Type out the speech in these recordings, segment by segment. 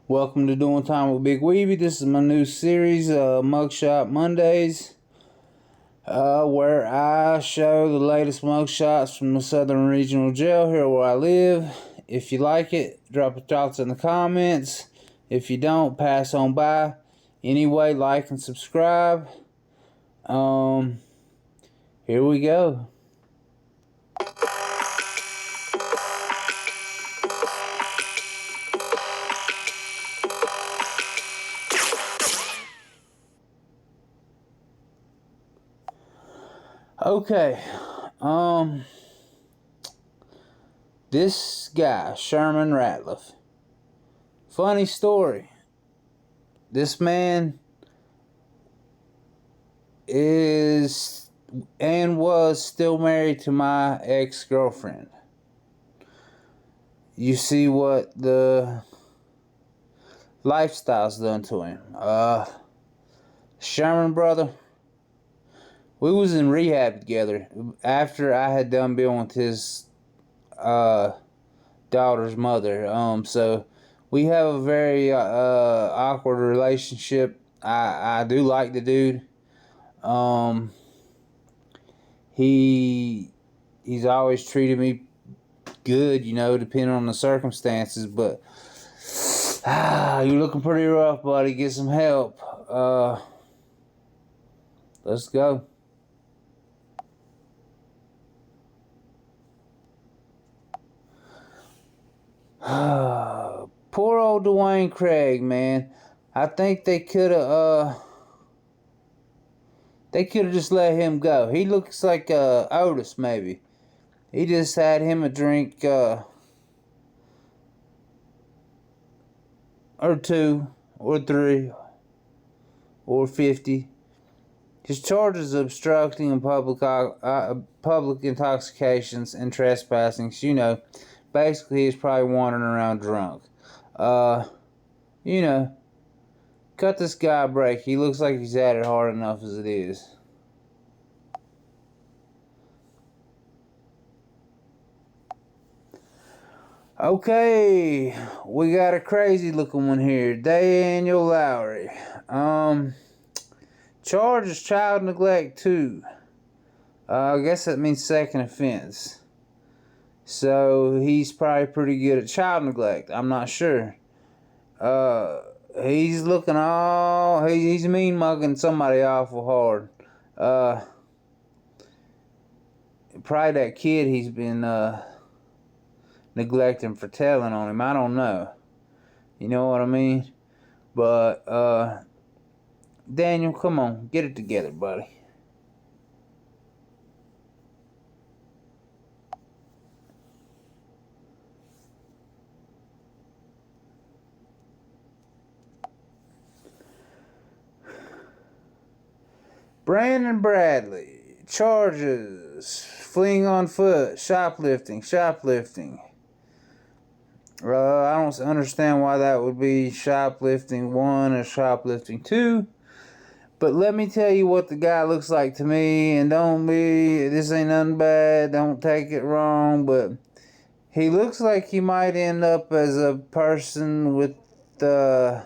Welcome to Doing Time with Big Weeby. This is my new series, Mugshot Mondays, where I show the latest mugshots from the Southern Regional Jail here where I live. If you like it, drop your thoughts in the comments. If you don't, pass on by. Anyway, like and subscribe. Here we go. Okay, this guy, Sherman Ratliff. Funny story. This man is and was still married to my ex-girlfriend. You see what the lifestyle's done to him. Sherman brother, we was in rehab together after I had done being with his daughter's mother. So we have a very awkward relationship. I do like the dude. He's always treated me good, depending on the circumstances, but you're looking pretty rough, buddy. Get some help. Let's go. Poor old Dwayne Craig, man. I think they could have just let him go. He looks like Otis, maybe. He just had him a drink or two or three or 50. His charges of obstructing and public intoxications and trespassing. Basically he's probably wandering around drunk. Cut this guy a break. He looks like he's had it hard enough as it is. Okay, we got a crazy looking one here. Daniel Lowry. Charge is child neglect too. I guess that means second offense. So he's probably pretty good at child neglect. I'm not sure. He's looking he's mean mugging somebody awful hard. Probably that kid he's been neglecting for telling on him. I don't know. You know what I mean? But Daniel, come on, get it together, buddy. Brandon Bradley, charges, fleeing on foot, shoplifting. I don't understand why that would be shoplifting 1 or shoplifting 2. But let me tell you what the guy looks like to me, and this ain't nothing bad, don't take it wrong, but he looks like he might end up as a person with the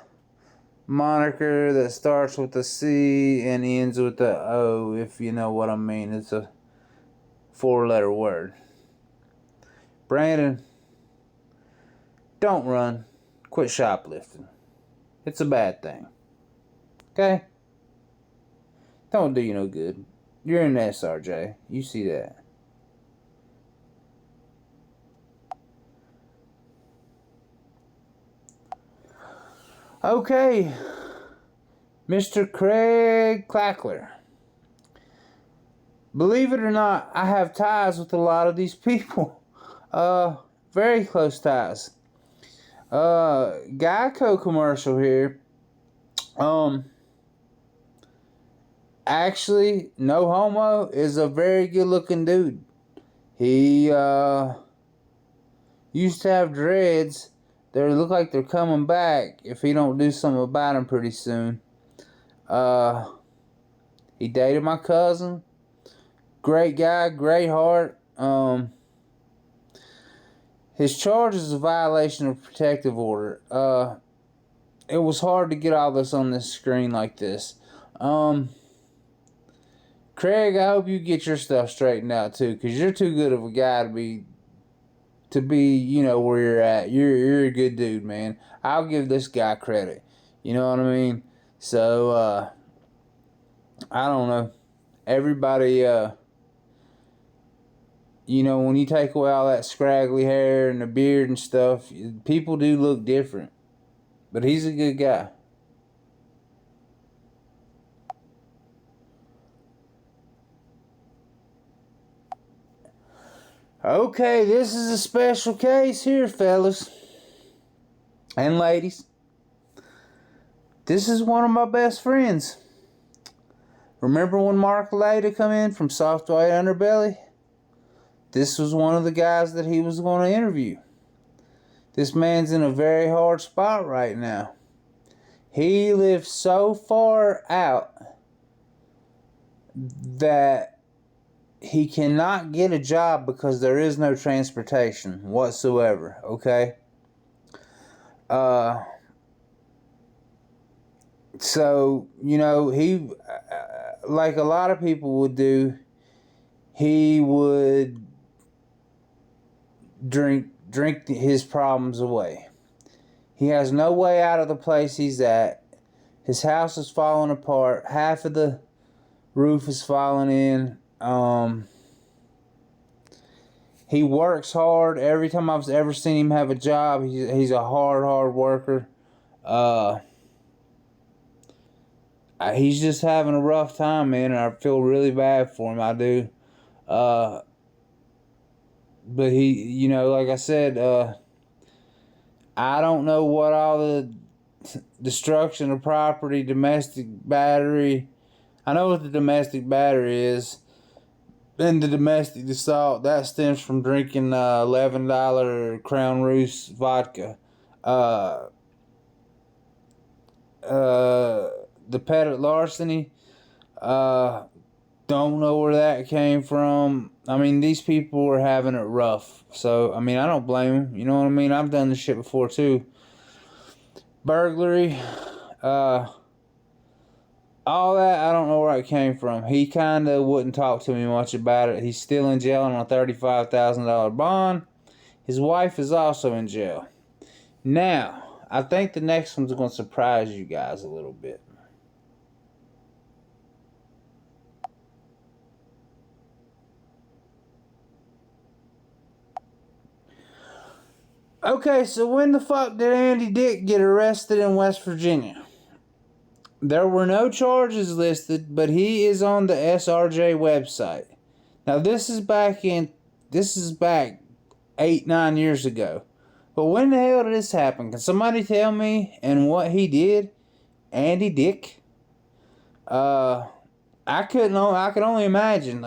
moniker that starts with a C and ends with a O, if you know what I mean. It's a 4-letter word. Brandon, don't run. Quit shoplifting. It's a bad thing. Okay? Don't do you no good. You're in SRJ. You see that. Okay. Mr. Craig Clackler. Believe it or not, I have ties with a lot of these people. Very close ties. Geico commercial here. Actually, no homo, is a very good looking dude. He used to have dreads. They look like they're coming back if he don't do something about them pretty soon. He dated my cousin. Great guy, great heart. His charge is a violation of protective order. it was hard to get all this on this screen like this. Craig, I hope you get your stuff straightened out too, because you're too good of a guy to be, you know, where you're at. You're a good dude, man. I'll give this guy credit. You know what I mean? So, I don't know. Everybody, you know, when you take away all that scraggly hair and the beard and stuff, people do look different. But he's a good guy. Okay, this is a special case here, fellas and ladies. This is one of my best friends. Remember when Mark Lada come in from Soft White Underbelly? This was one of the guys that he was going to interview. This man's in a very hard spot right now. He lives so far out that he cannot get a job because there is no transportation whatsoever, okay? So, you know, he, like a lot of people would do, he would drink his problems away. He has no way out of the place he's at. His house is falling apart. Half of the roof is falling in. He works hard. Every time I've ever seen him have a job, he's a hard worker. He's just having a rough time, man, and I feel really bad for him. I do. But he, you know, like I said, I don't know what all the destruction of property, domestic battery. I know what the domestic battery is. And the domestic assault, that stems from drinking $11 Crown Roos vodka. The petty larceny, don't know where that came from. I mean, these people were having it rough. So, I mean, I don't blame them. You know what I mean? I've done this shit before, too. Burglary, all that, I don't know where it came from. He kind of wouldn't talk to me much about it. He's still in jail on a $35,000 bond. His wife is also in jail. Now, I think the next one's going to surprise you guys a little bit. Okay, so when the fuck did Andy Dick get arrested in West Virginia? There were no charges listed, but he is on the SRJ website. Now this is back 8-9 years ago. But when the hell did this happen? Can somebody tell me and what he did? Andy Dick? I could only imagine.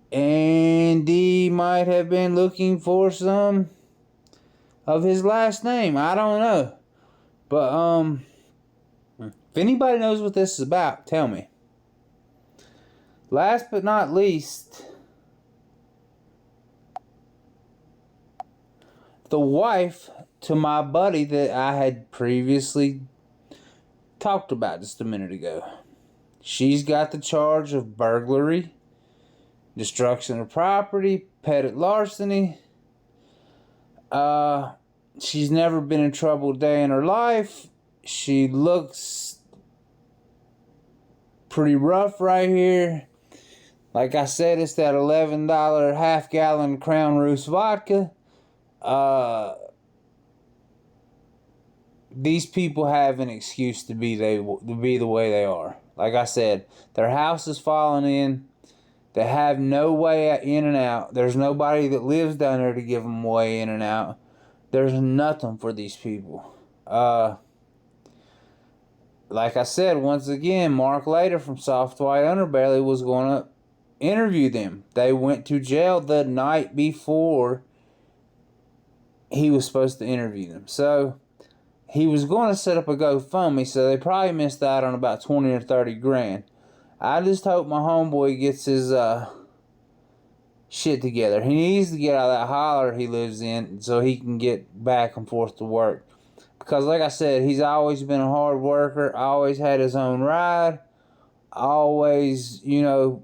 Andy might have been looking for some of his last name. I don't know. But, if anybody knows what this is about, tell me. Last but not least, the wife to my buddy that I had previously talked about just a minute ago. She's got the charge of burglary, destruction of property, petty larceny. She's never been in trouble a day in her life. She looks pretty rough right here. Like I said, it's that $11 half-gallon Crown Roos vodka. These people have an excuse to be the way they are. Like I said, their house is falling in. They have no way in and out. There's nobody that lives down there to give them a way in and out. There's nothing for these people. Like I said, once again, Mark Lader from Soft White Underbelly was going to interview them. They went to jail the night before he was supposed to interview them. So, he was going to set up a GoFundMe, so they probably missed out on about 20 or 30 grand. I just hope my homeboy gets his shit together. He needs to get out of that holler he lives in so he can get back and forth to work. Because like I said, he's always been a hard worker, always had his own ride, always, you know,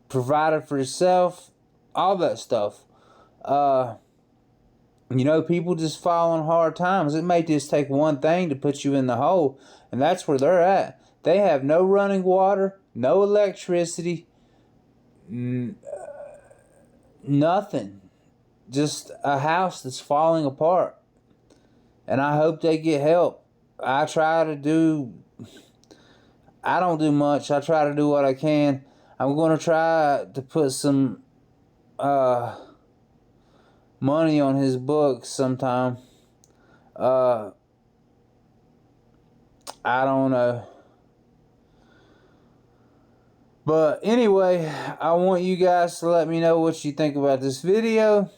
provided for himself, all that stuff. You know, people just fall on hard times. It may just take one thing to put you in the hole, and that's where they're at. They have no running water, no electricity, nothing. Just a house that's falling apart. And I hope they get help. I don't do much. I try to do what I can. I'm going to try to put some money on his books sometime. I don't know. But anyway, I want you guys to let me know what you think about this video.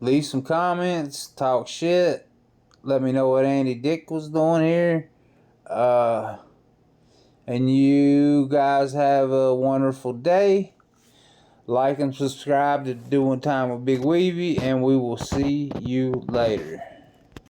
Leave some comments, talk shit. Let me know what Andy Dick was doing here. And you guys have a wonderful day. Like and subscribe to Doing Time with Big Weavy, and we will see you later.